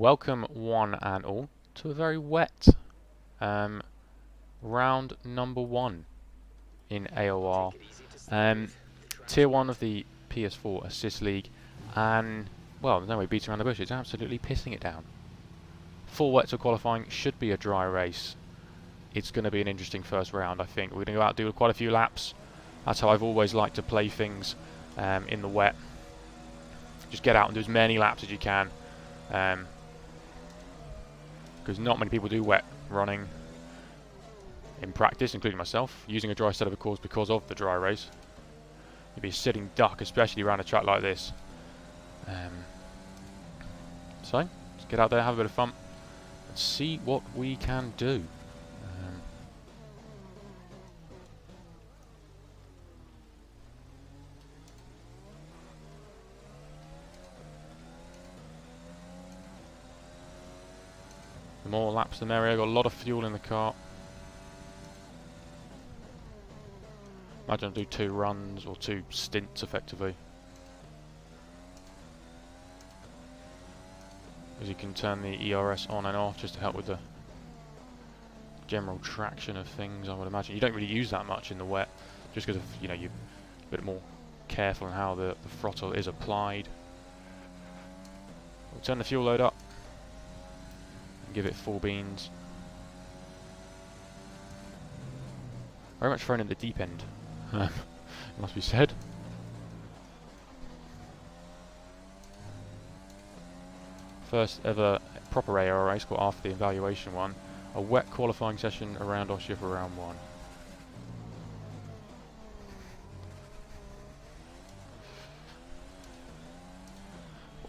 Welcome one and all to a very wet round number 1 in AOR. Tier 1 of the PS4 Assist League, and well, there's no way beating around the bush, it's absolutely pissing it down. Full wet to qualifying, should be a dry race. It's going to be an interesting first round, I think. We're going to go out and do quite a few laps. That's how I've always liked to play things in the wet. Just get out and do as many laps as you can. Because not many people do wet running in practice, including myself, using a dry setup of course because of the dry race. You'd be a sitting duck, especially around a track like this. So, let's get out there, have a bit of fun, and see what we can do. The more laps the merrier. Got a lot of fuel in the car. Imagine I'll do 2 runs or 2 stints effectively. Because you can turn the ERS on and off just to help with the general traction of things, I would imagine. You don't really use that much in the wet, just because of, you know, you're a bit more careful in how the throttle is applied. We'll turn the fuel load up. Give it full beans. Very much thrown in the deep end, must be said. First ever proper AOR race, got after the evaluation one. A wet qualifying session around Austria for round 1.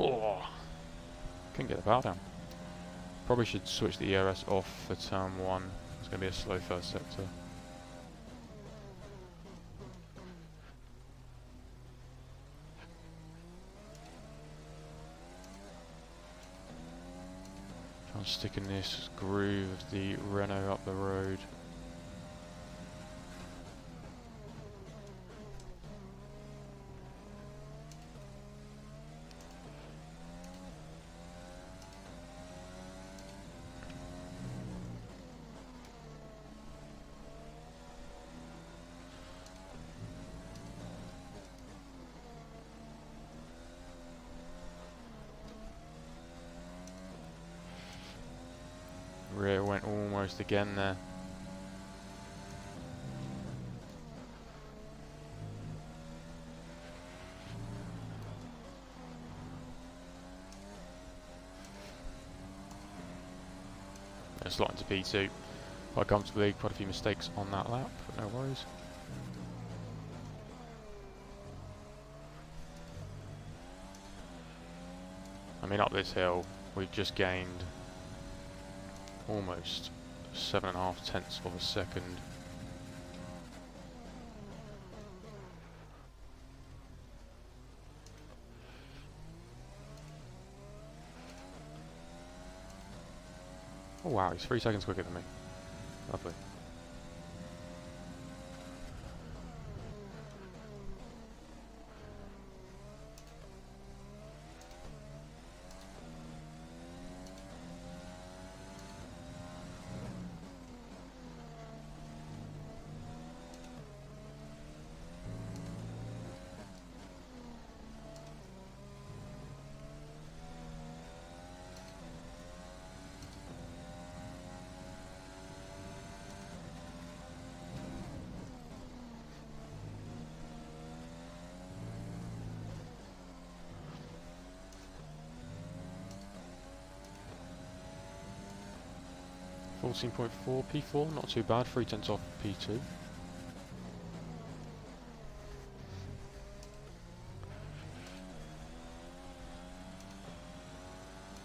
Oh, couldn't get the power down. Probably should switch the ERS off for turn 1. It's going to be a slow first sector. Try and stick in this groove of the Renault up the road. Rear went almost again there. And slot into P2 quite comfortably. Quite a few mistakes on that lap, but no worries. I mean, up this hill we've just gained almost 7.5 tenths of a second. Oh wow, he's 3 seconds quicker than me. Lovely. .4 P4, not too bad, 3 tenths off P2.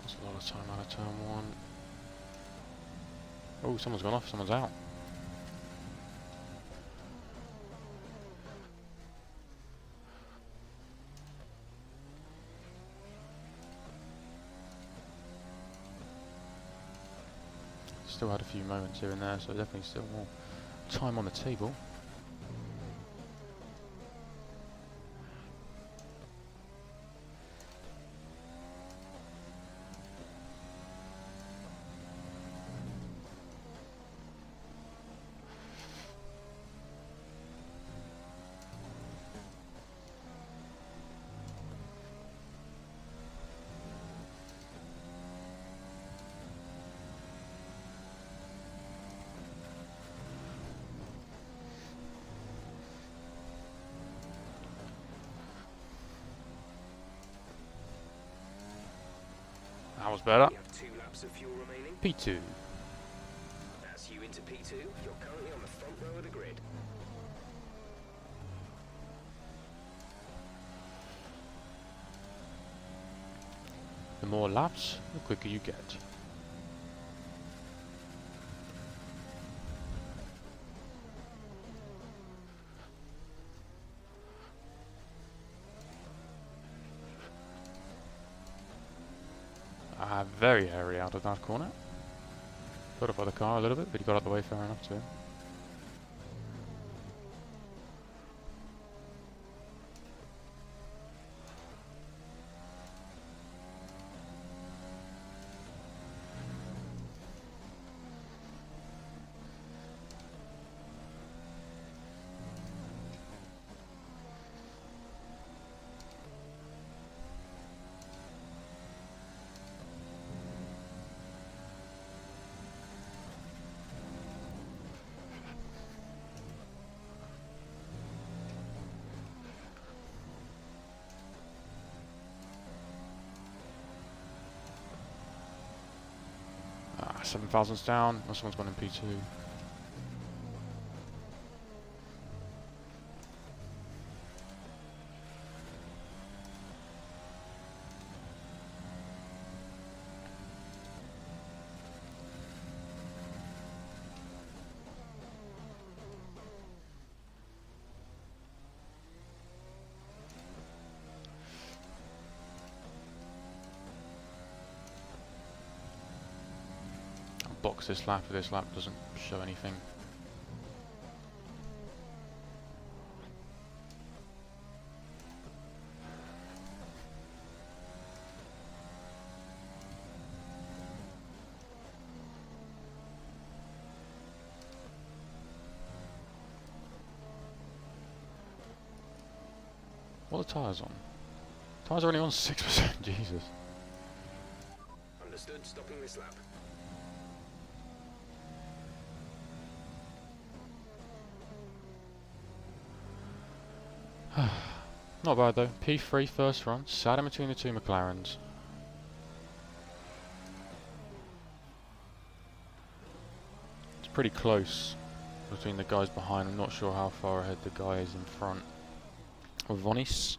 That's a lot of time out of turn 1. Oh, someone's gone off, someone's out. Still had a few moments here and there, so definitely still more time on the table. That was better. We have 2 laps of fuel remaining. P2. That's you into P2. You're currently on the front row of the grid. The more laps, the quicker you get. Very hairy out of that corner. Put up by the car a little bit, but he got out the way fair enough too. Ah, 7,000's down. This one's gone in P2. Box this lap if this lap doesn't show anything. What are the tyres on? Tyres are only on 6%, Jesus. Understood, stopping this lap. Not bad though. P3 first run, sat in between the two McLarens. It's pretty close between the guys behind. I'm not sure how far ahead the guy is in front. Vonis?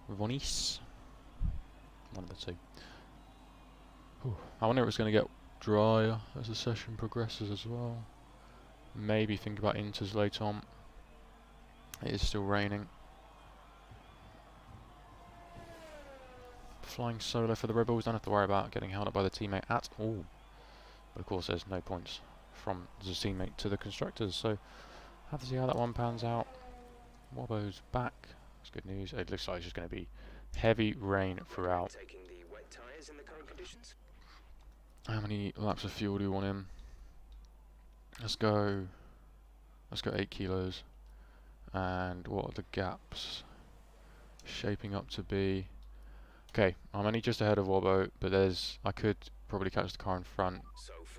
One of the two. Whew. I wonder if it's going to get drier as the session progresses as well. Maybe think about inters later on. It is still raining. Flying solo for the Rebels, don't have to worry about getting held up by the teammate at all. But of course there's no points from the teammate to the constructors, so have to see how that one pans out. Wobbo's back, that's good news. It looks like it's just going to be heavy rain throughout. Taking the wet tyres in the current conditions. How many laps of fuel do we want in? Let's go 8 kilos. And what are the gaps shaping up to be? Okay, I'm only just ahead of Wobbo, but I could probably catch the car in front.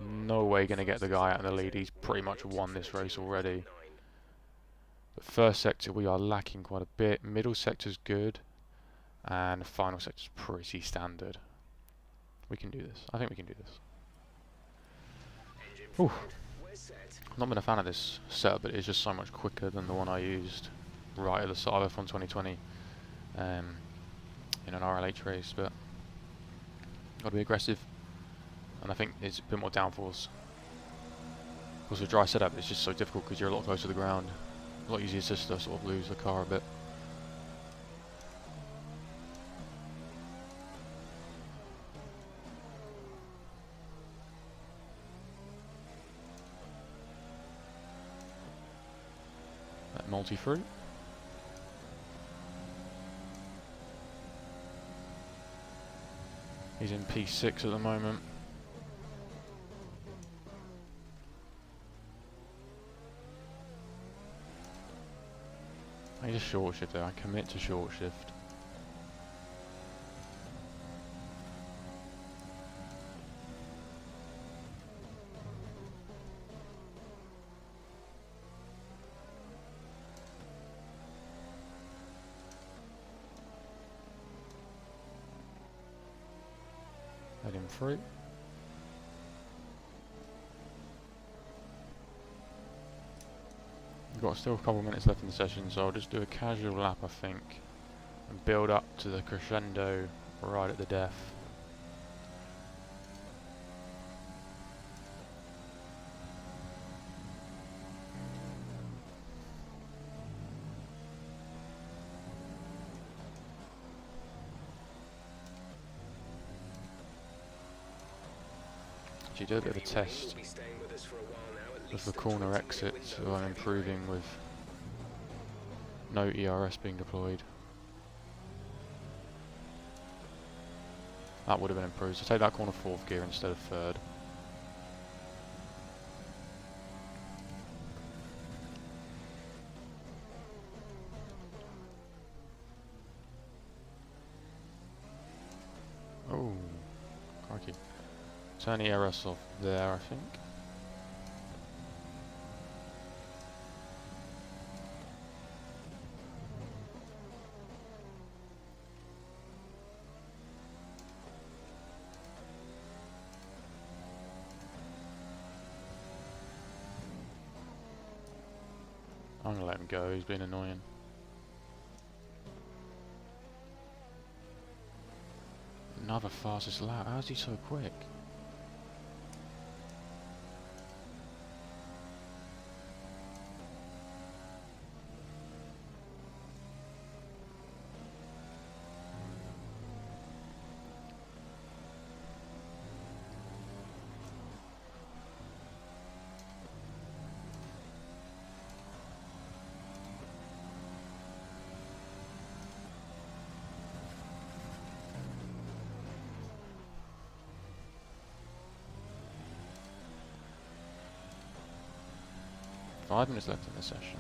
No way going to get the guy out in the lead. He's pretty much won this race already. But first sector we are lacking quite a bit. Middle sector's good, and the final sector's pretty standard. We can do this. I think we can do this. Ooh. Not been a fan of this setup, but it's just so much quicker than the one I used right at the start of F1 2020 in an RLH race, but got to be aggressive, and I think it's a bit more downforce. Because with dry setup it's just so difficult because you're a lot closer to the ground. A lot easier to sort of lose the car a bit. That multi-fruit. He's in P6 at the moment. I just short shift there. I commit to short shift. Heading through. We've got still a couple of minutes left in the session, so I'll just do a casual lap, I think, and build up to the crescendo right at the death. Actually, do a bit of a test of the corner exit, so I'm improving with no ERS being deployed. That would have been improved, so take that corner 4th gear instead of 3rd. Oh, crikey. Turn ERS off there, I think. I'm gonna let him go, he's been annoying. Another fastest lap, how's he so quick? Five minutes left in the session.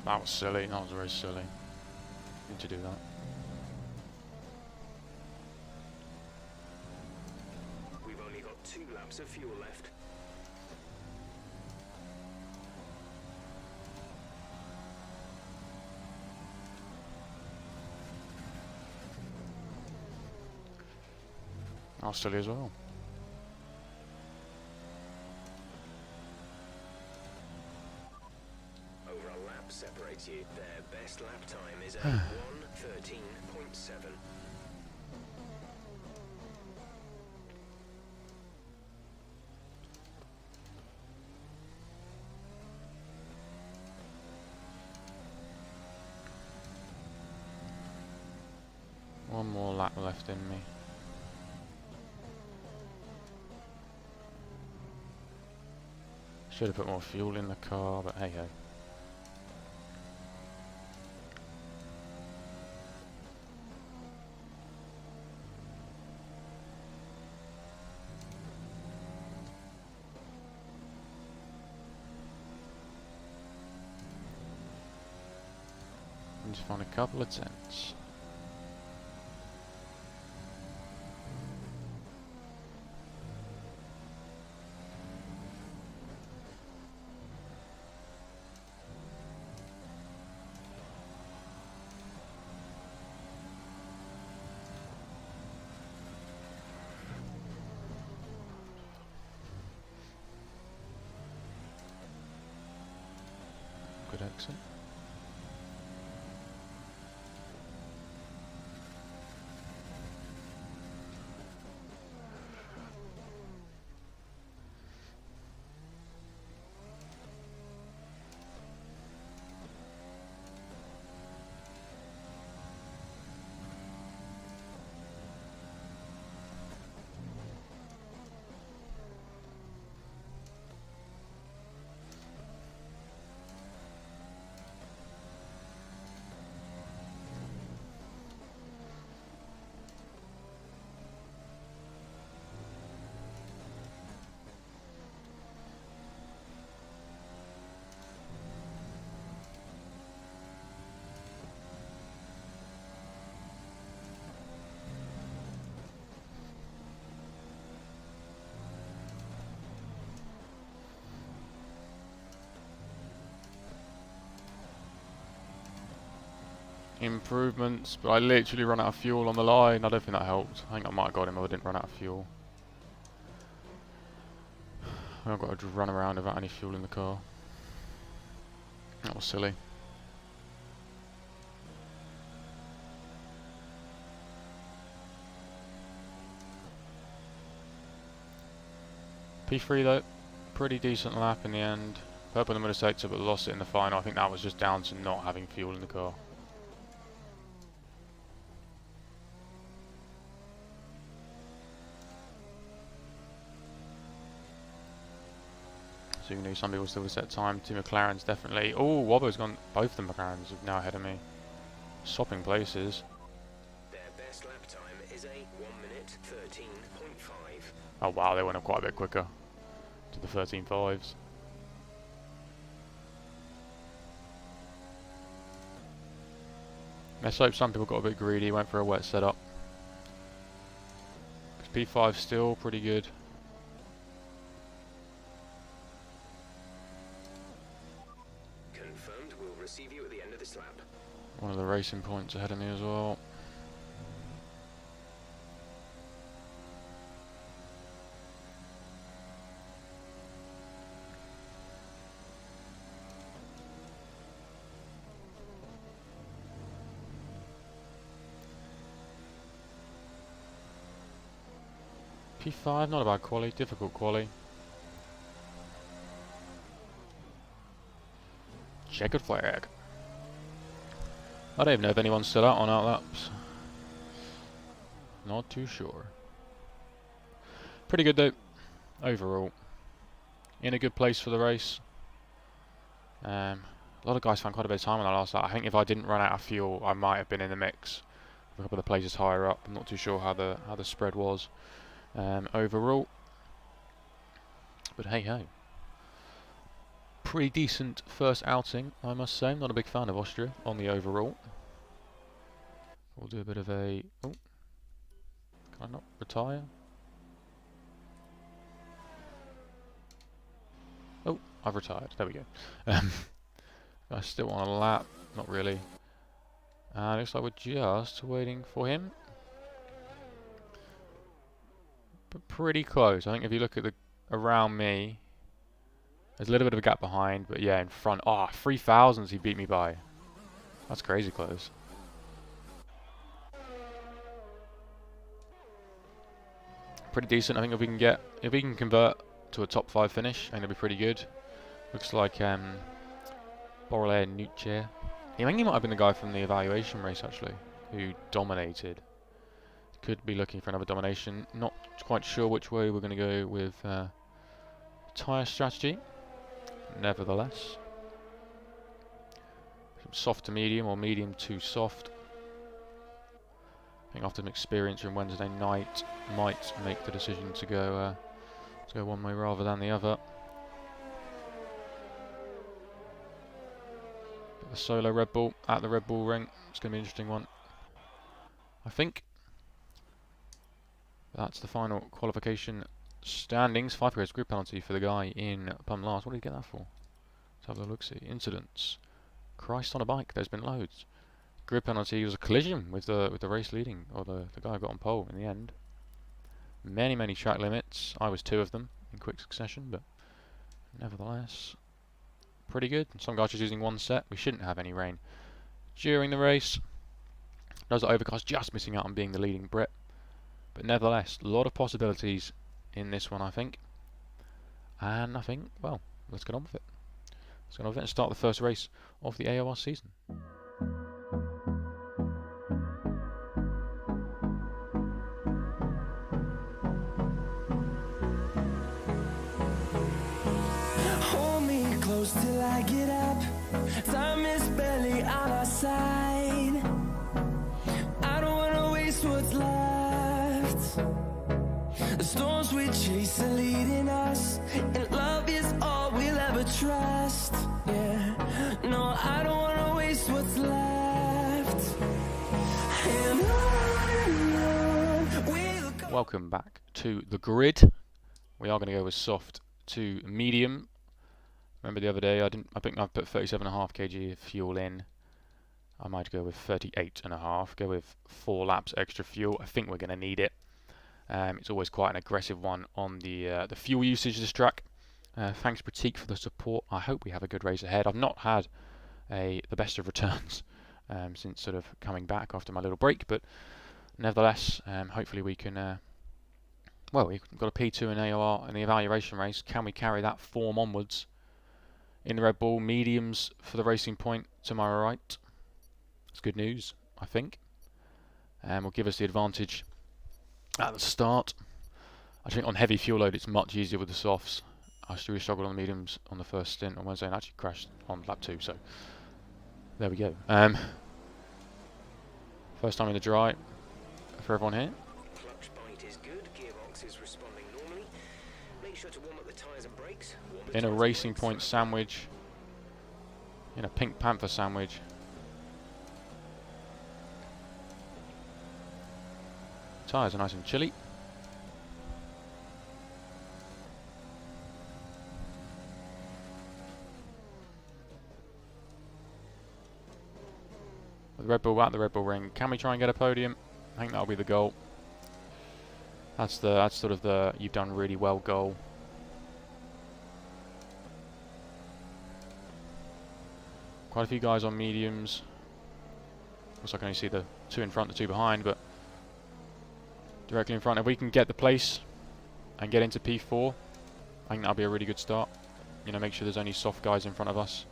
That was silly, that was very silly. Need to do that. We've only got 2 laps of fuel left. That was silly as well. Separates you. Their best lap time is at 1:13.7. One more lap left in me. Should have put more fuel in the car, but hey ho. Just find a couple of tents. Good exit. improvements, but I literally ran out of fuel on the line. I don't think that helped. I think I might have got him if I didn't run out of fuel. I've got to run around without any fuel in the car. That was silly. P3 though, pretty decent lap in the end. Purple in the sector but lost it in the final. I think that was just down to not having fuel in the car. So you know some people still set time. Two McLarens definitely. Oh, Wobbo's gone. Both the McLarens are now ahead of me. Swapping places. Their best lap time is a 1 minute 13.5. Oh wow, they went up quite a bit quicker to the 13.5s. Let's hope some people got a bit greedy, went for a wet setup. Because P5's still pretty good. Confirmed, we'll receive you at the end of this lap. One of the racing points ahead of me as well. P5, not a bad quali, difficult quali. Checkered flag. I don't even know if anyone's still out on outlaps. Not too sure. Pretty good though, overall. In a good place for the race. A lot of guys found quite a bit of time on that last lap. I think if I didn't run out of fuel, I might have been in the mix. A couple of the places higher up. I'm not too sure how the spread was. Overall, but hey ho, pretty decent first outing, I must say. I'm not a big fan of Austria on the overall. We'll do a bit of a... oh, can I not retire? Oh, I've retired, there we go. I still want a lap, not really. Looks like we're just waiting for him. But pretty close. I think if you look at the around me, there's a little bit of a gap behind, but yeah, in front. Ah, 3,000s he beat me by. That's crazy close. Pretty decent. I think if we can convert to a top 5 finish, I think it'll be pretty good. Looks like Borrelé and Nuccia. I think he might have been the guy from the evaluation race actually, who dominated. Could be looking for another domination. Not quite sure which way we're going to go with tyre strategy. Nevertheless, soft to medium or medium to soft. I think after some experience from Wednesday night, might make the decision to go one way rather than the other. But the solo Red Bull at the Red Bull ring. It's going to be an interesting one, I think. That's the final qualification standings. 5 race grid penalty for the guy in Pum last. What did he get that for? Let's have a look-see. Incidents. Christ on a bike. There's been loads. Grid penalty was a collision with the race leading, or the guy who got on pole in the end. Many track limits. I was 2 of them in quick succession, but nevertheless, pretty good. Some guys just using 1 set. We shouldn't have any rain during the race. Those are overcast, just missing out on being the leading Brit. But nevertheless, a lot of possibilities in this one, I think. And I think, well, let's get on with it. Let's get on with it and start the first race of the AOR season. Hold me close till I get up. Time is barely on our side. I don't wanna waste what's left. The storms we chase are leading us, and love is all we'll ever trust. Yeah, no, I don't wanna waste what's left. And on we'll go. Welcome back to the grid. We are going to go with soft to medium. Remember the other day I think I put 37.5 kg of fuel in. I might go with 38.5. Go with 4 laps extra fuel. I think we're going to need it. It's always quite an aggressive one on the fuel usage of this track. Thanks Pratik for the support. I hope we have a good race ahead. I've not had the best of returns since sort of coming back after my little break, but nevertheless, hopefully we can. Well, we've got a P2 in AOR in the evaluation race. Can we carry that form onwards in the Red Bull mediums for the Racing Point to my right? It's good news, I think, and will give us the advantage at the start. I think on heavy fuel load it's much easier with the softs. I really struggled on the mediums on the first stint on Wednesday and actually crashed on lap 2, so there we go. First time in the dry for everyone here. Clutch bite is good. Gearbox is responding normally. Make sure to warm up the tyres and brakes. In a Racing Point sandwich. In a Pink Panther sandwich. Tyres are nice and chilly. The Red Bull at the Red Bull ring. Can we try and get a podium? I think that'll be the goal. That's sort of the you've done really well goal. Quite a few guys on mediums. Looks like I can only see the 2 in front, the 2 behind, but directly in front. If we can get the place and get into P4, I think that'll be a really good start. You know, make sure there's only soft guys in front of us.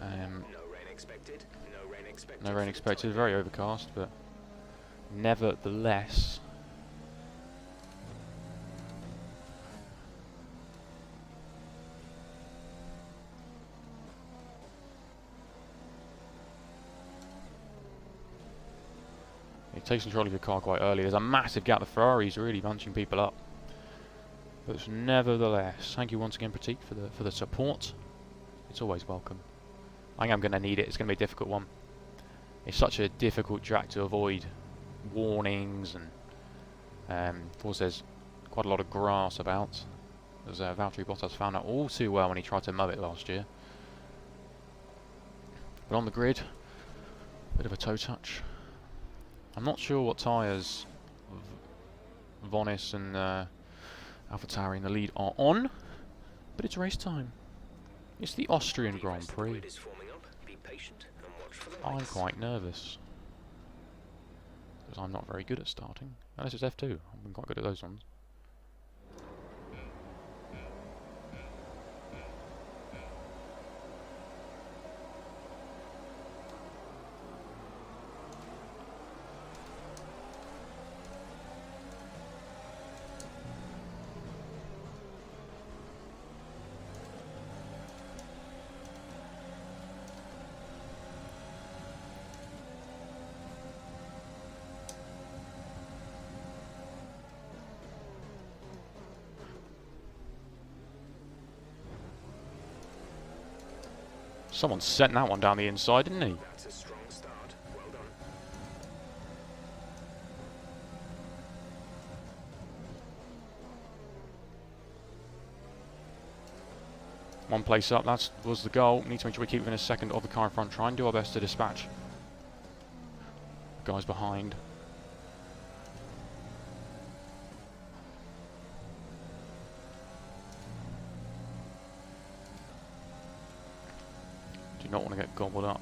No rain expected. No rain expected. No rain expected. Very overcast, but nevertheless. It takes control of your car quite early. There's a massive gap. The Ferrari's really bunching people up. But nevertheless, thank you once again, Pratik, for the support. It's always welcome. I think I'm going to need it. It's going to be a difficult one. It's such a difficult track to avoid warnings, and of course there's quite a lot of grass about, as Valtteri Bottas found out all too well when he tried to mow it last year. But on the grid, bit of a toe touch. I'm not sure what tyres Vonis and AlphaTauri in the lead are on, but it's race time. It's the Austrian Grand Prix. I'm quite nervous, because I'm not very good at starting, unless it's F2. I've been quite good at those ones. Someone sent that one down the inside, didn't he? That's a strong start. Well done. One place up, that was the goal. Need to make sure we keep within a second of the car in front. Try and do our best to dispatch guys behind. Do not want to get gobbled up.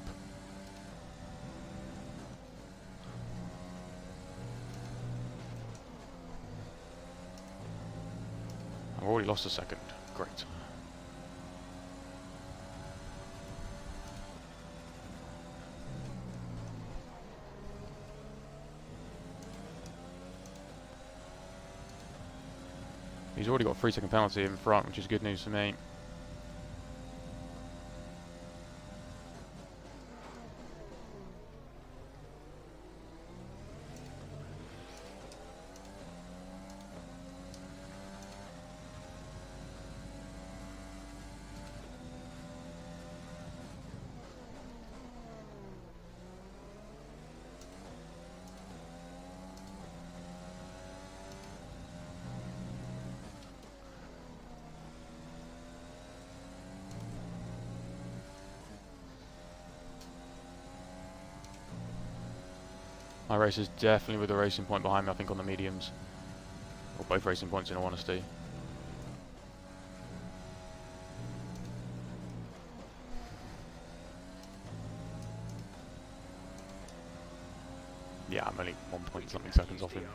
I've already lost a second. Great. He's already got a 3-second penalty in front, which is good news for me. My race is definitely with a racing point behind me, I think, on the mediums. Or both racing points, in all honesty. Yeah, I'm only 1 point something seconds off him.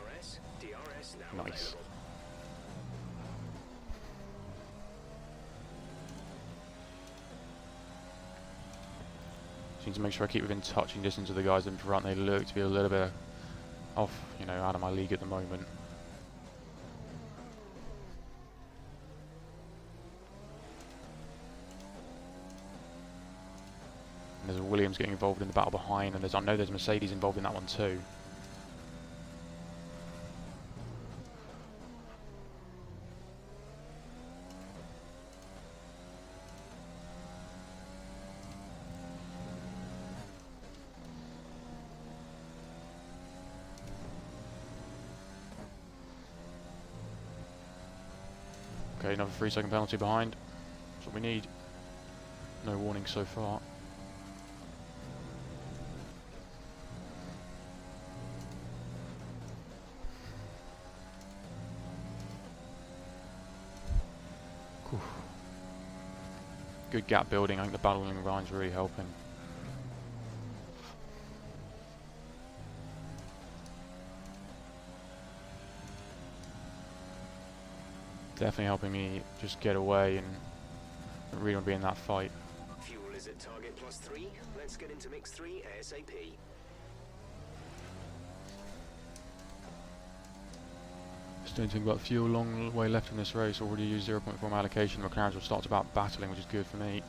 DRS now Nice. available. Just need to make sure I keep within touching distance of the guys in front. They look to be a little bit off, you know, out of my league at the moment. And there's a Williams getting involved in the battle behind, and I know there's Mercedes involved in that one too. Okay, another 3-second penalty behind. That's what we need. No warning so far. Whew. Good gap building. I think the battling line's really helping. Definitely helping me just get away and really want to be in that fight. Fuel is at target +3. Let's get into mix 3 ASAP. Just don't think about fuel. Long way left in this race. Already used 0.4 allocation. McLaren's will start to about battling, which is good for me.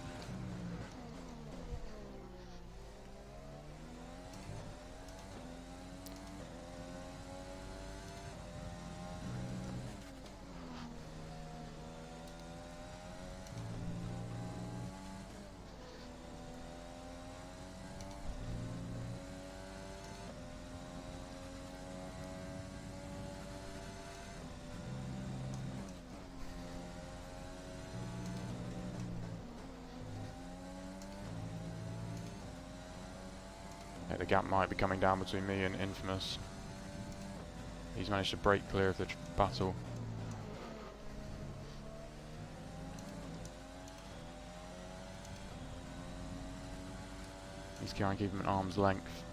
Yeah, the gap might be coming down between me and Infamous. He's managed to break clear of the battle. He's trying to keep him at arm's length.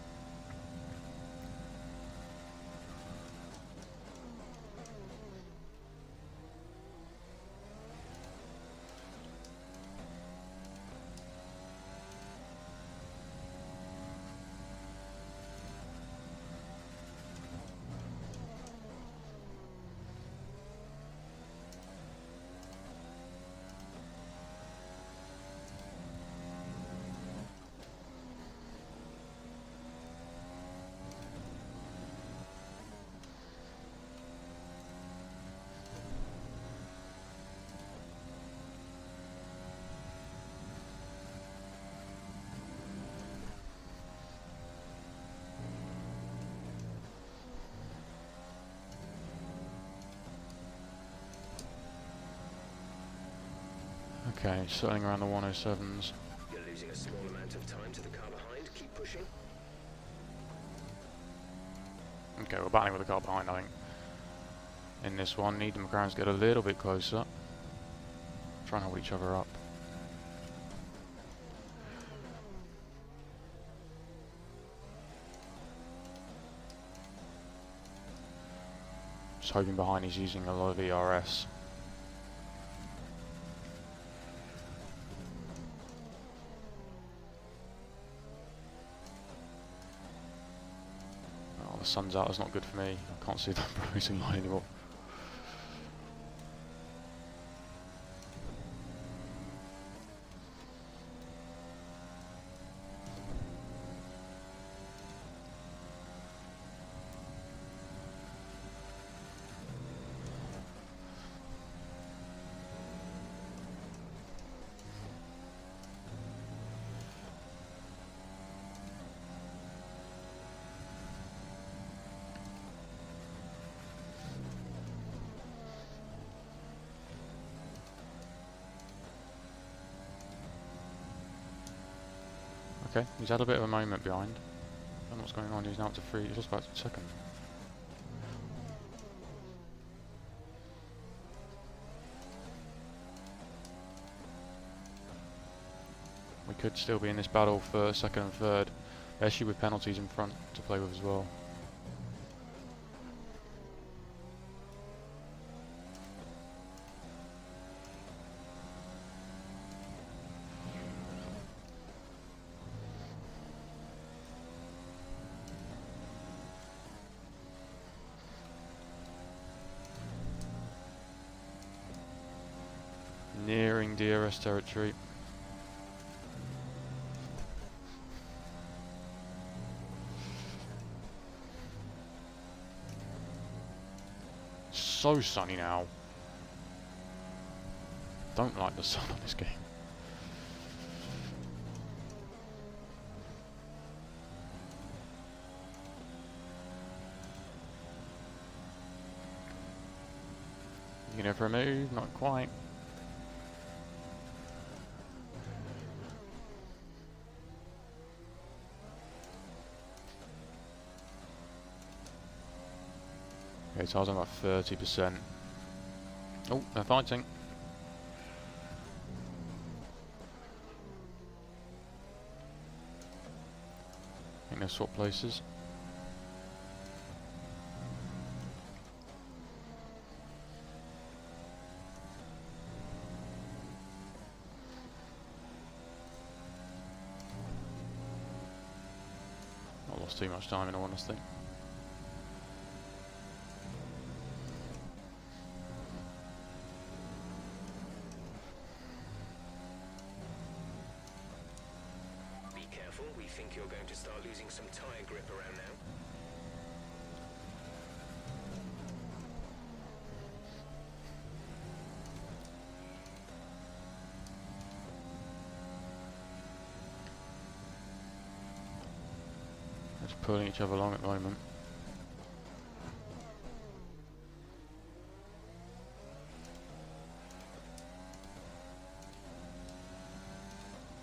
Okay, circling around the 107s. You're losing a small amount of time to the car behind. Keep pushing. Okay, we're battling with the car behind, I think. In this one, need the McLarens to get a little bit closer. Try and hold each other up. Just hoping behind he's using a lot of ERS. Oh, the sun's out, that's not good for me. I can't see the racing line anymore. Okay, he's had a bit of a moment behind. don't know what's going on. He's now up to 3. He's lost about a second. We could still be in this battle for second and third, especially with penalties in front to play with as well. Nearing DRS territory. So sunny now. Don't like the sun on this game. You can go for a move, not quite. Okay, so I was on about 30%. Oh, they're fighting. I think they've swapped places. Not lost too much time in all honesty. We think you're going to start losing some tyre grip around now. They're just pulling each other along at the moment.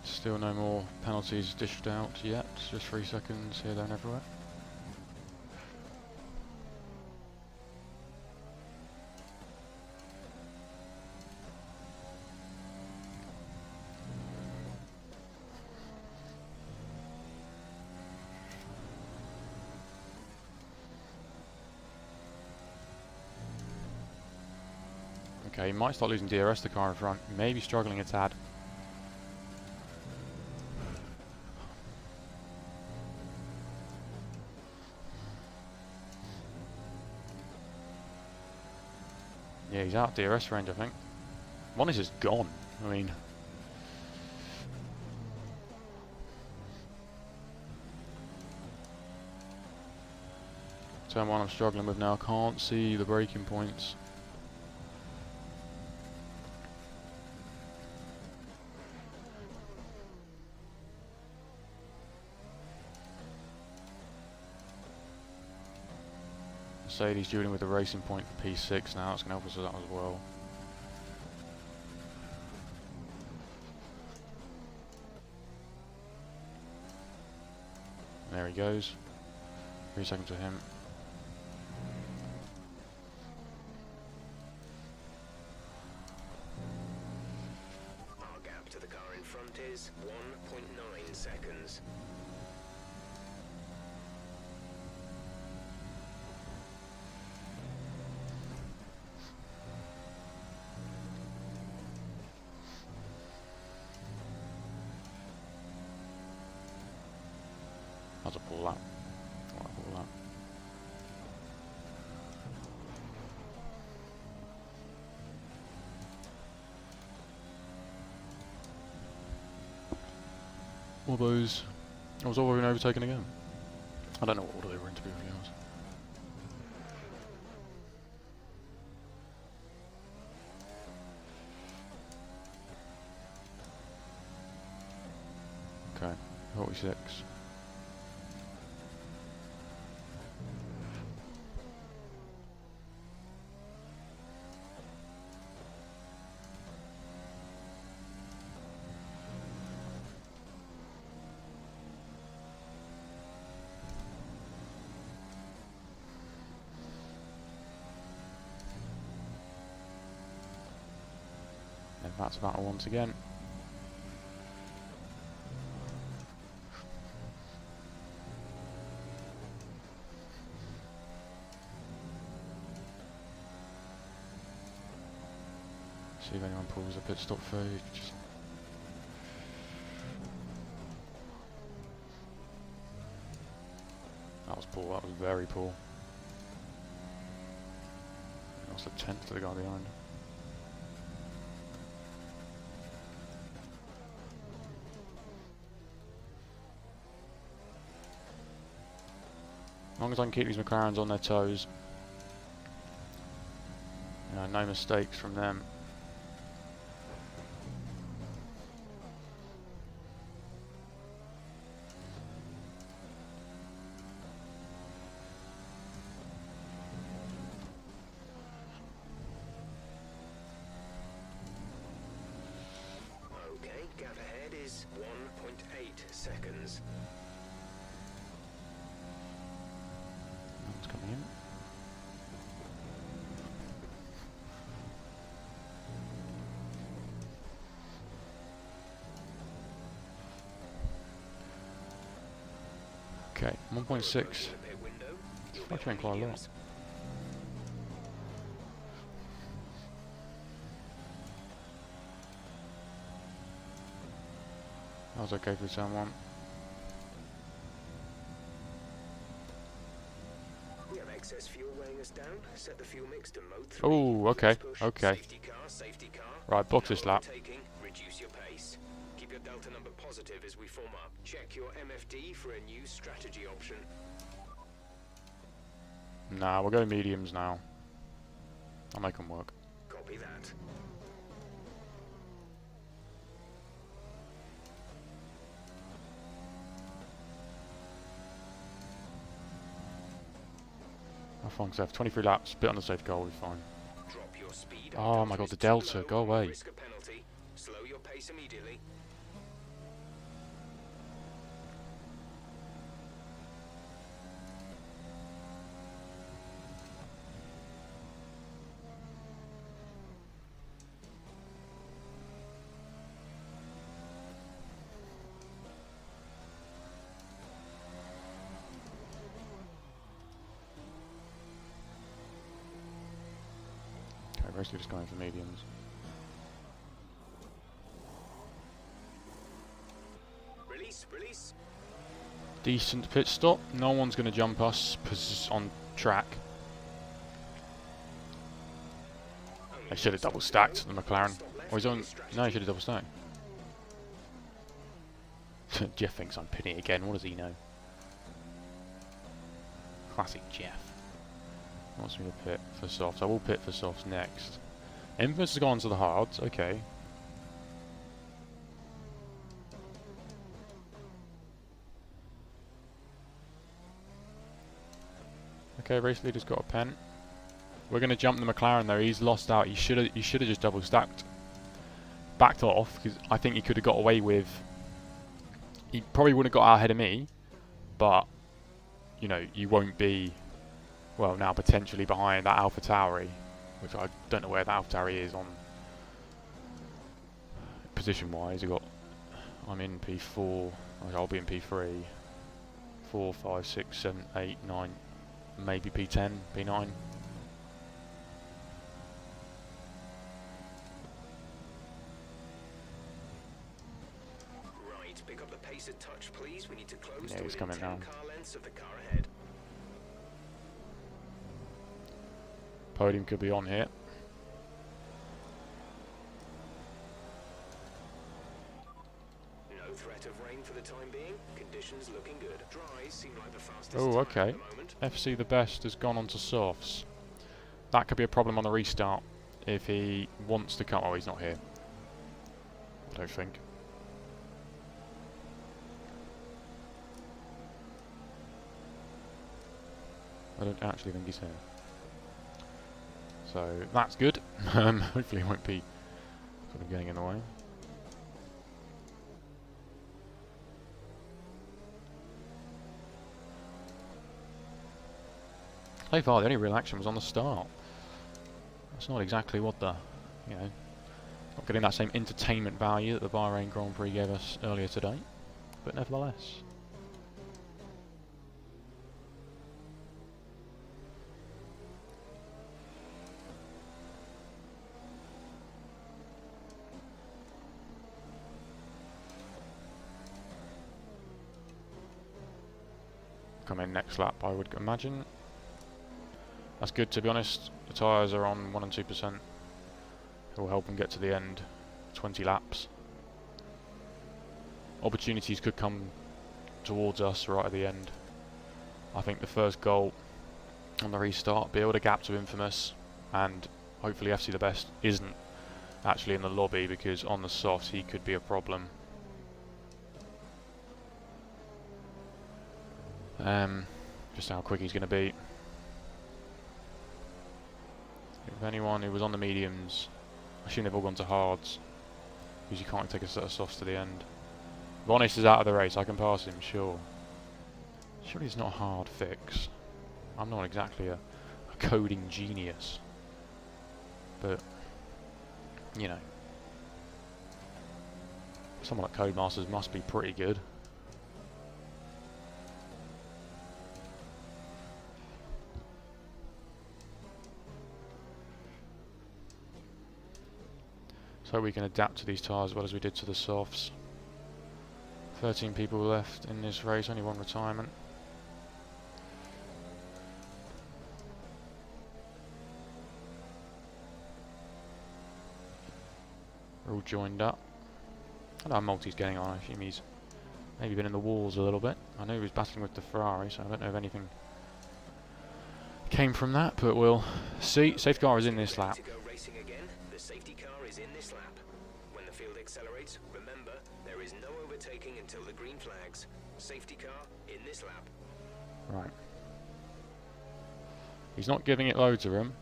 Still no more penalties dished out yet, just 3 seconds here, there and everywhere. Okay, he might start losing DRS, the car in front, maybe struggling a tad. Yeah, he's out of DRS range, I think. One is just gone. I mean... Turn 1 I'm struggling with now. Can't see the braking points. Mercedes dueling with the racing point for P6 now. That's going to help us with that as well. There he goes. 3 seconds to him. Our gap to the car in front is 1.9 seconds. That's a pull lap. What a pull lap. All those... I was already overtaken again. I don't know what order they were in, to be really honest. Okay, 46. That's a battle once again. See if anyone pulls a pit stop through. Just that was poor, that was very poor. Lost a tenth to the guy behind. As long as I can keep these McLarens on their toes. No mistakes from them. Okay, gap ahead is 1.8 seconds. That's coming in. Okay, 1.6. It's fluctuating quite a lot. That was okay for someone. We have excess fuel weighing us down. Set the fuel mix to mode 3. Oh, okay, okay. Safety car. Right, box this lap. Reduce your pace. Keep your delta number positive as we form up. Check your MFD for a new strategy option. Nah, we'll go mediums now. I'll make them work. Copy that. How far have 23 laps, bit on the safe car, we'll be fine. Drop your speed. Oh my god, the delta, go away. Risk a penalty. Slow your pace immediately. Okay, basically just going for mediums. Release. Decent pit stop. No one's going to jump us on track. I should have double stacked the McLaren. Or he's on. No, he should have double stacked. Jeff thinks I'm pitting again. What does he know? Classic Jeff. Wants me to pit for softs. I will pit for softs next. Infamous has gone to the hards. Okay. Okay, race leader's got a pen. We're going to jump the McLaren though. He's lost out. He should have just double stacked. Backed off because I think he could have got away with. He probably wouldn't have got out ahead of me, but you know you won't be. Well, now potentially behind that Alpha Tauri, which I don't know where that Alpha Tauri is on position-wise. I'm in P4. I'll be in P3. 4, 5, 6, 7, 8, 9, maybe P10, P9. Right, pick up the pace a touch, please. We need to close Yeah, to he's within coming 10 now. car lengths of the car ahead. Podium could be on here. No threat of rain for the time being. Conditions looking good. Dries seem like the fastest Oh, time okay. at the moment. FC the best has gone on to softs. That could be a problem on the restart if he wants to come. Oh, he's not here. I don't think. I don't actually think he's here. So that's good. Hopefully he won't be sort of getting in the way. So far the only real action was on the start. That's not exactly what the, you know, Not getting that same entertainment value that the Bahrain Grand Prix gave us earlier today, but nevertheless. Come in next lap, I would imagine. That's good, to be honest. The tyres are on 1 and 2%. It will help them get to the end. 20 laps. Opportunities could come towards us right at the end. I think the first goal on the restart, build a gap to Infamous, and hopefully FC the Best isn't actually in the lobby, because on the softs he could be a problem. Just how quick he's going to be. If anyone who was on the mediums, I assume they've all gone to hards, because you can't take a set of softs to the end. Vonis is out of the race, I can pass him, sure. Surely it's not a hard fix. I'm not exactly a coding genius. But, you know, someone like Codemasters must be pretty good. So we can adapt to these tyres as well as we did to the softs. 13 people left in this race, only one retirement. We're all joined up. I don't know how Multi's getting on. I assume he's maybe been in the walls a little bit. I know he was battling with the Ferrari, so I don't know if anything came from that, but we'll see. Safety car is in this lap. When the field accelerates, remember, there is no overtaking until the green flags. Safety car in this lap. Right. He's not giving it loads of room.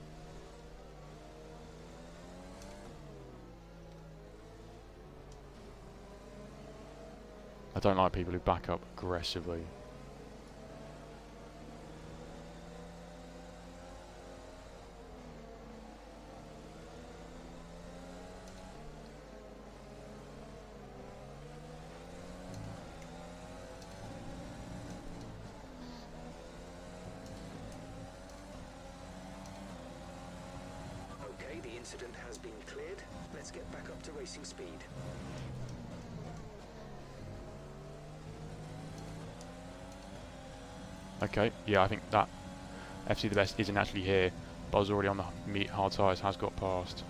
I don't like people who back up aggressively. Okay, the incident has been cleared. Let's get back up to racing speed. Okay, yeah, I think that FC the Best isn't actually here. Buzz already on the hard tyres has got past.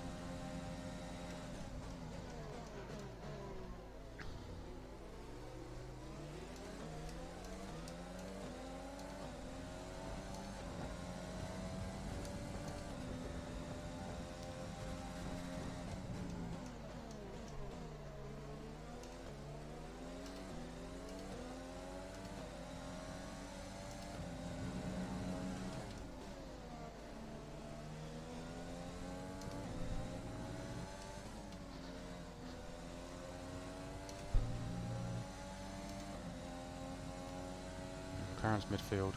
McLaren's midfield.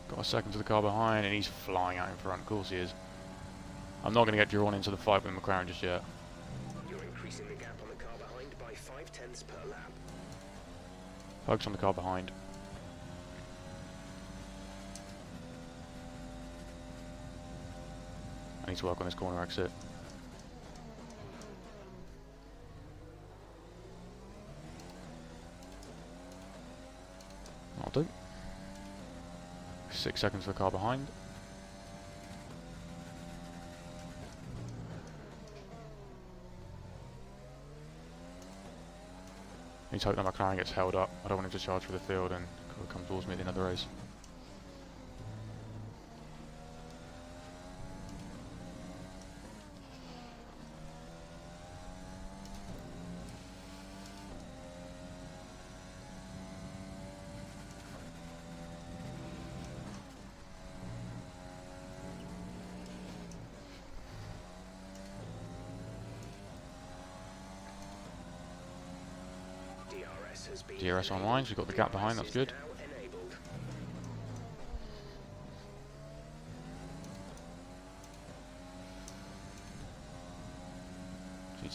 Got a second to the car behind, and he's flying out in front. Of course he is. I'm not going to get drawn into the fight with McLaren just yet. You're increasing the gap on the car behind by 0.5 per lap. Focus on the car behind. I need to work on this corner exit. I'll do. 6 seconds for the car behind. I need to hope that McLaren gets held up. I don't want him to charge for the field and come towards me at the end of the race. DRS online, so we've got the gap behind, that's good.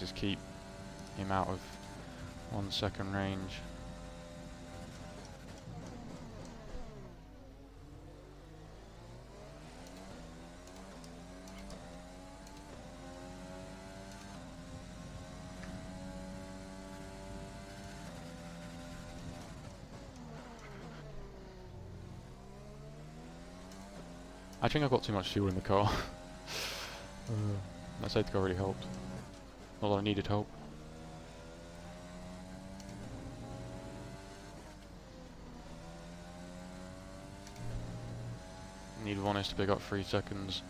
just keep him out of 1 second range. I think I got too much fuel in the car. That safety car really helped. Not that I needed help. Need Vonis to pick up 3 seconds.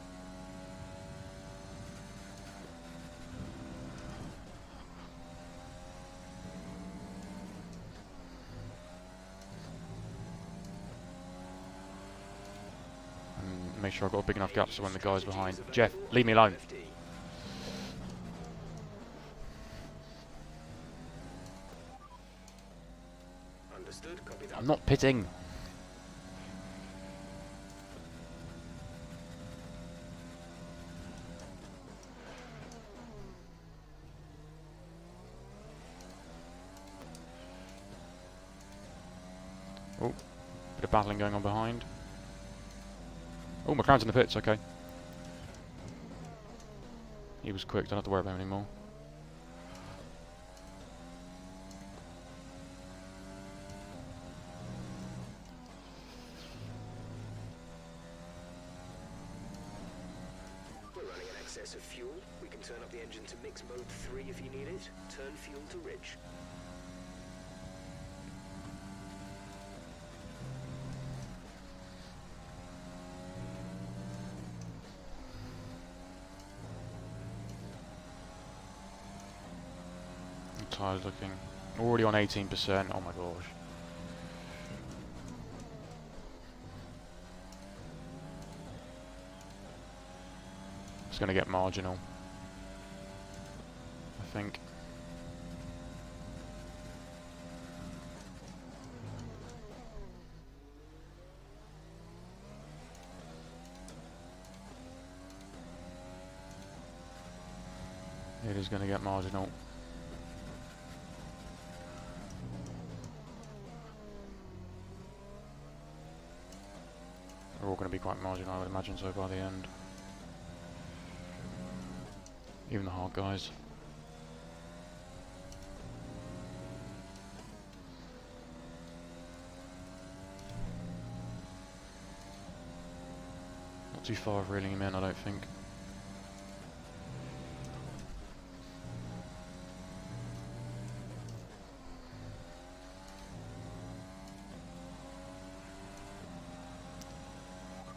And make sure I've got a big enough gap so when the guy's behind. Jeff, leave me alone. Understood, copy that. I'm not pitting. Oh, bit of battling going on behind. Oh, McLaren's in the pits, okay. He was quick, don't have to worry about him anymore. We're running an excess of fuel. We can turn up the engine to mix mode 3 if you need it. Turn fuel to rich. Tyres looking already on 18%. Oh my gosh. It's going to get marginal, I think. It is going to get marginal. They're all going to be quite marginal, I would imagine, so by the end. Even the hard guys. Not too far of reeling him in, I don't think.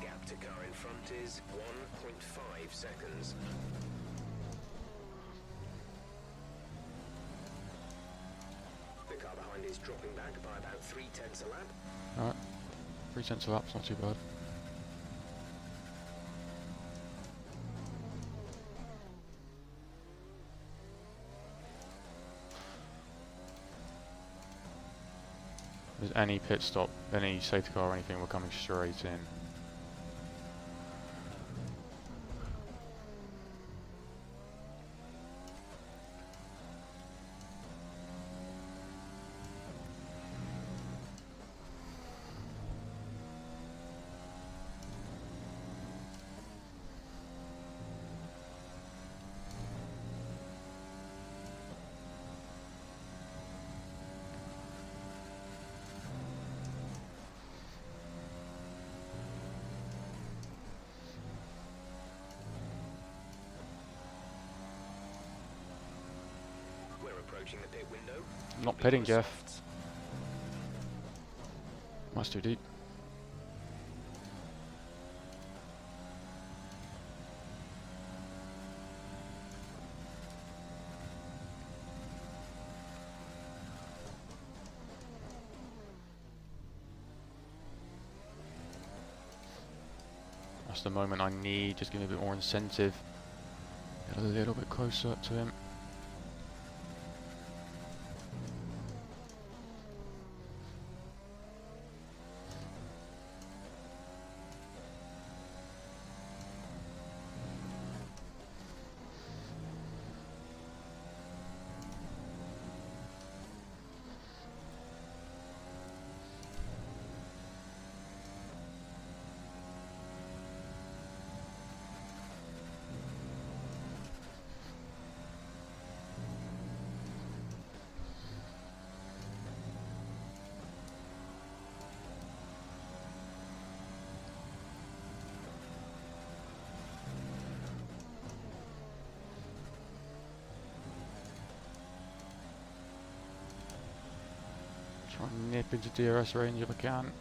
Gap to car in front is 1.5 seconds. The car behind is dropping back by about 0.3 a lap. Alright. 3 cents a lap, it's not too bad. If there's any pit stop, any safety car or anything, we're coming straight in. We're approaching the pit window. Not pitting, Jeff. That's too deep. That's the moment I need. Just give me a bit more incentive. Get a little bit closer to him. Try and nip into DRS range if I can.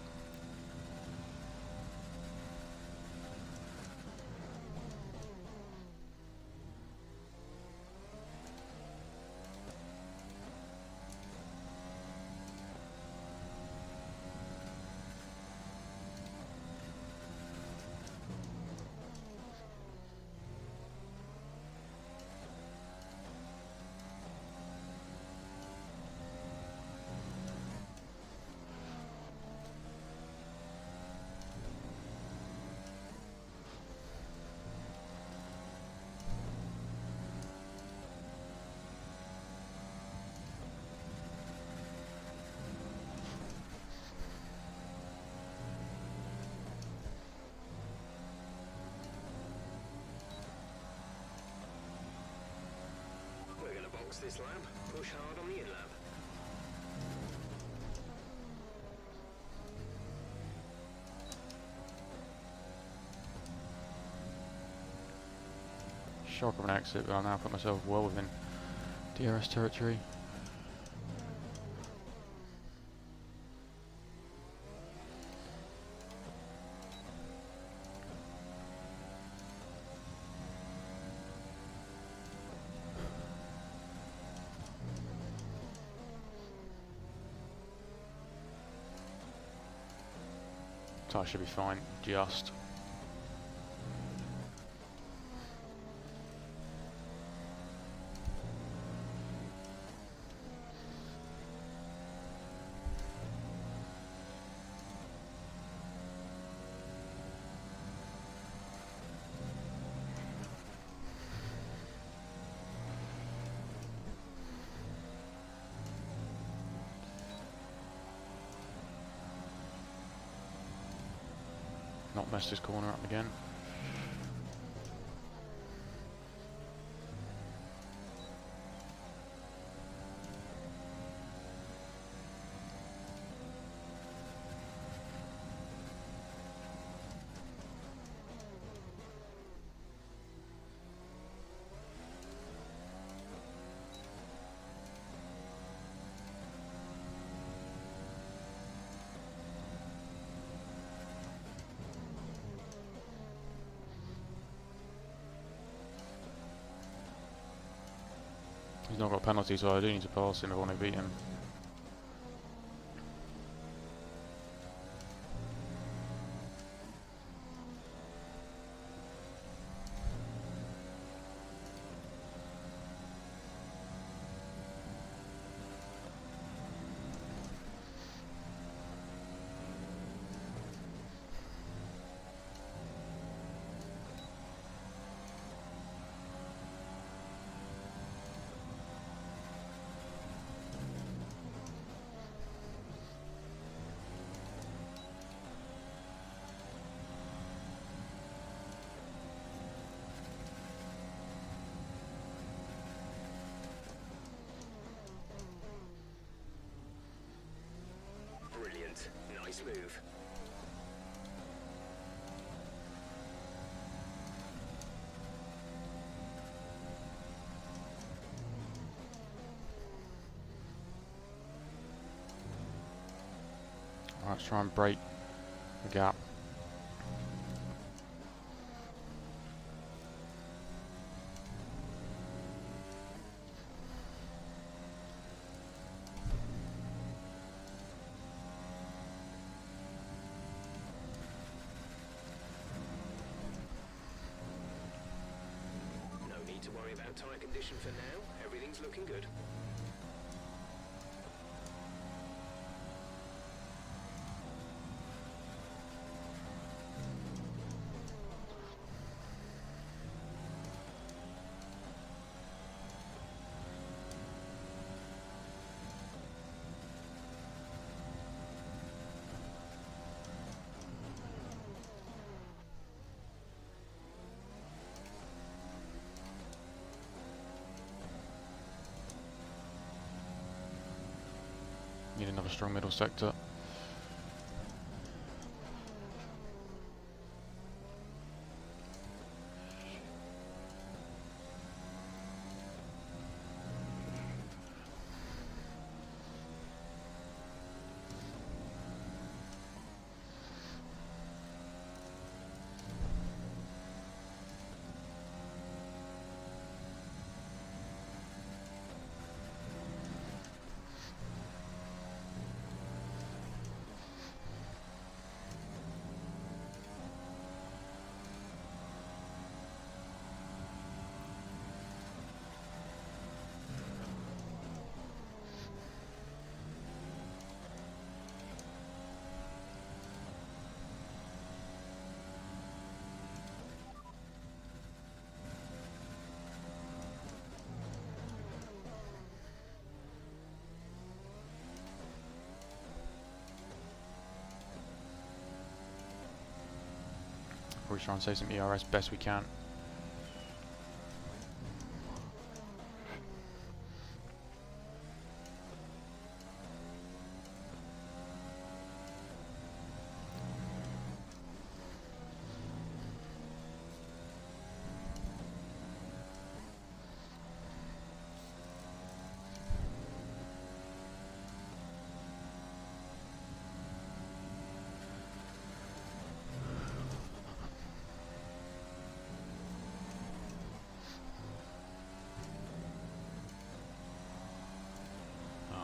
We're gonna box this lap, push hard on the in-lap. Shock of an exit, but I'll now put myself well within DRS territory. So I should be fine, just. Not mess this corner up again. He's not got a penalty, so I do need to pass him if I want to beat him. Brilliant. Nice move. Alright, let's try and break the gap. No need to worry about tyre condition for now. Everything's looking good. Need another strong middle sector. We'll try and save some ERS best we can.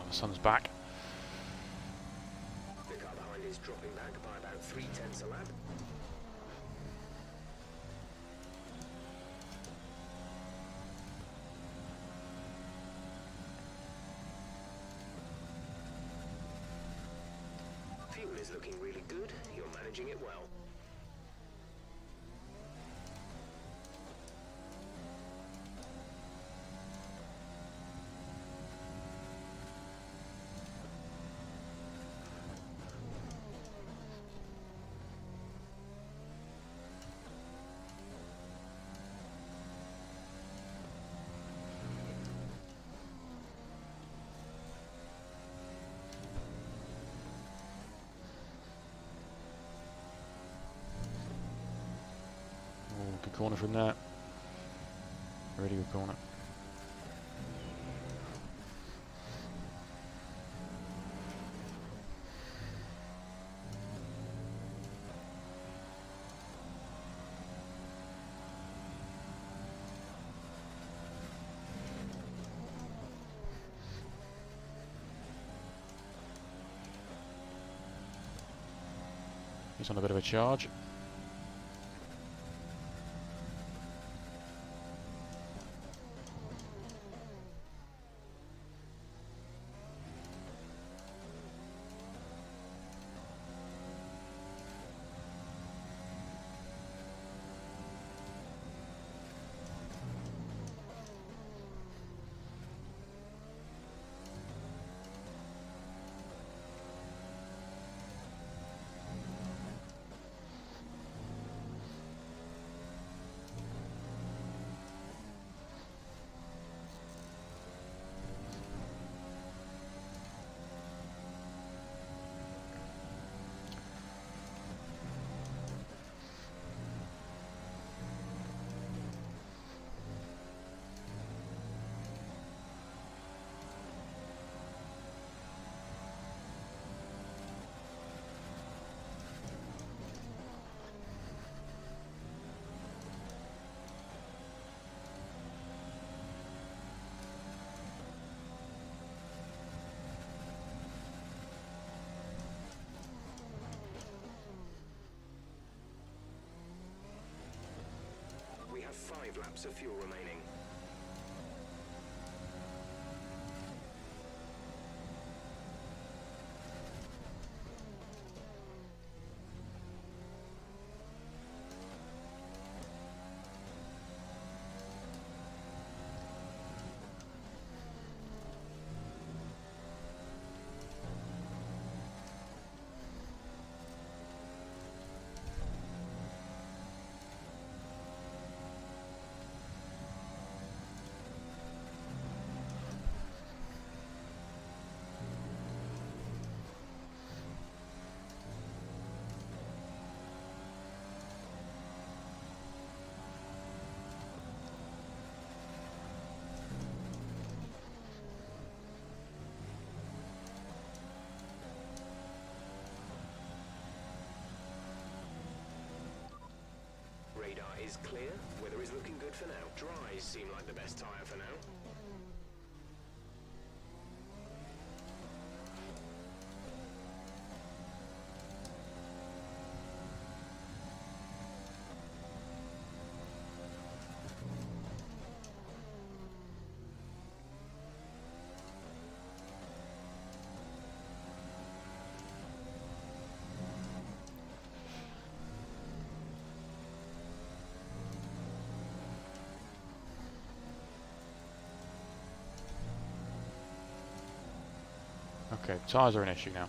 The sun's back. The car behind is dropping back by about 0.3 a lap. Fuel is looking really good. You're managing it well. Good corner from there. Really good corner. He's on a bit of a charge. We have 5 laps of fuel remaining. Radar is clear. Weather is looking good for now. Dries seem like the best tyre for now. Okay, tyres are an issue now.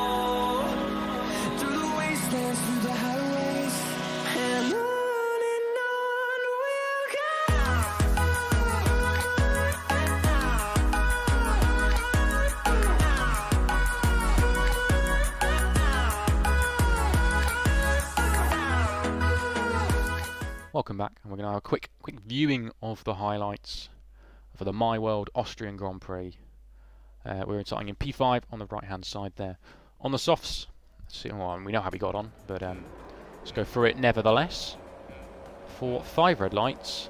Welcome back, and we're going to have a quick viewing of the highlights for the My World Austrian Grand Prix. We're starting in P5 on the right hand side there. On the softs, let's see, well, we know how we got on, but let's go through it nevertheless. For 5 red lights.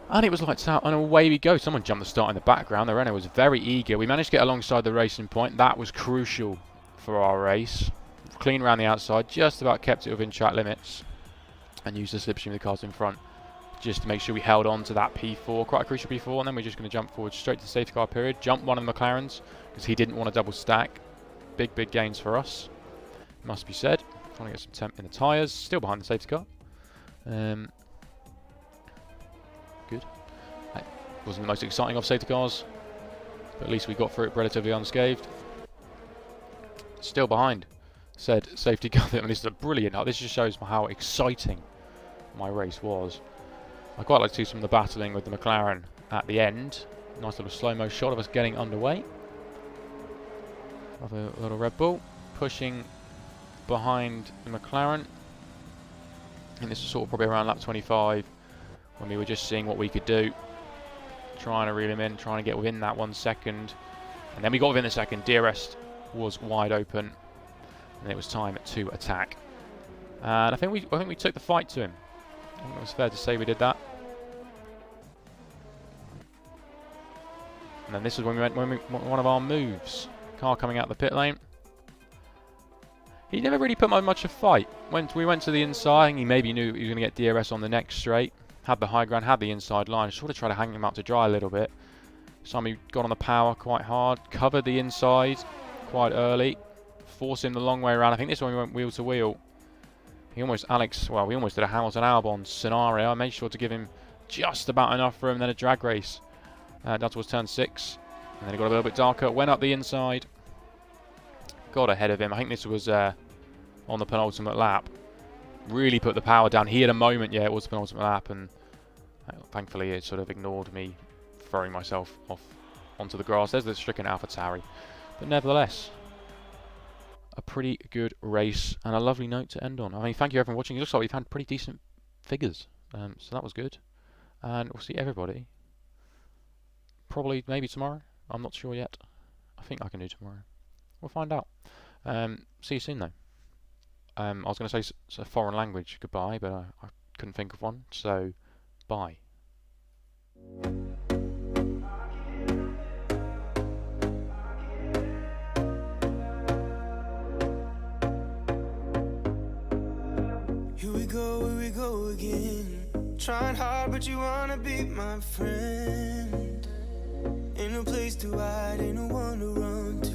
And it was lights out, and away we go. Someone jumped the start in the background. The Renault was very eager. We managed to get alongside the racing point. That was crucial for our race. Clean around the outside, just about kept it within track limits. And used the slipstream of the cars in front just to make sure we held on to that P4, quite a crucial P4. And then we're just going to jump forward straight to the safety car period. Jump one of the McLarens because he didn't want to double stack. Big gains for us, must be said. Trying to get some temp in the tyres. Still behind the safety car. Good. That wasn't the most exciting of safety cars, but at least we got through it relatively unscathed. Still behind said safety car. I mean, this is a brilliant. This just shows how exciting my race was. I quite like to see some of the battling with the McLaren at the end. Nice little slow-mo shot of us getting underway. Of a little Red Bull pushing behind the McLaren. And this was sort of probably around lap 25 when we were just seeing what we could do. Trying to reel him in, trying to get within that 1 second. And then we got within the second. DRS was wide open. And it was time to attack. And I think we took the fight to him. I think it was fair to say we did that. And then this is when we went one of our moves. Car coming out the pit lane. He never really put much of a fight. We went to the inside, he maybe knew he was going to get DRS on the next straight. Had the high ground, had the inside line. Sort of tried to hang him out to dry a little bit. Sammy got on the power quite hard. Covered the inside quite early. Forced him the long way around. I think this one we went wheel to wheel. We almost did a Hamilton Albon scenario. I made sure to give him just about enough room, then a drag race down towards turn 6. And then it got a little bit darker, went up the inside. Got ahead of him. I think this was on the penultimate lap. Really put the power down. He had a moment, yeah, it was the penultimate lap, and thankfully it sort of ignored me throwing myself off onto the grass. There's the stricken AlphaTauri. But nevertheless, a pretty good race and a lovely note to end on. I mean, thank you everyone for watching. It looks like we've had pretty decent figures, so that was good. And we'll see everybody probably maybe tomorrow. I'm not sure yet. I think I can do tomorrow. We'll find out. See you soon though. I was going to say a foreign language goodbye, but I couldn't think of one, so bye. Here we go again. Trying hard, but you wanna be my friend. Ain't no place to hide, ain't no one to run to.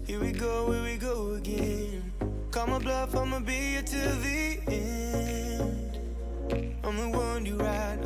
Here we go again. Call my bluff, I'ma be here till the end. I'm the one you ride.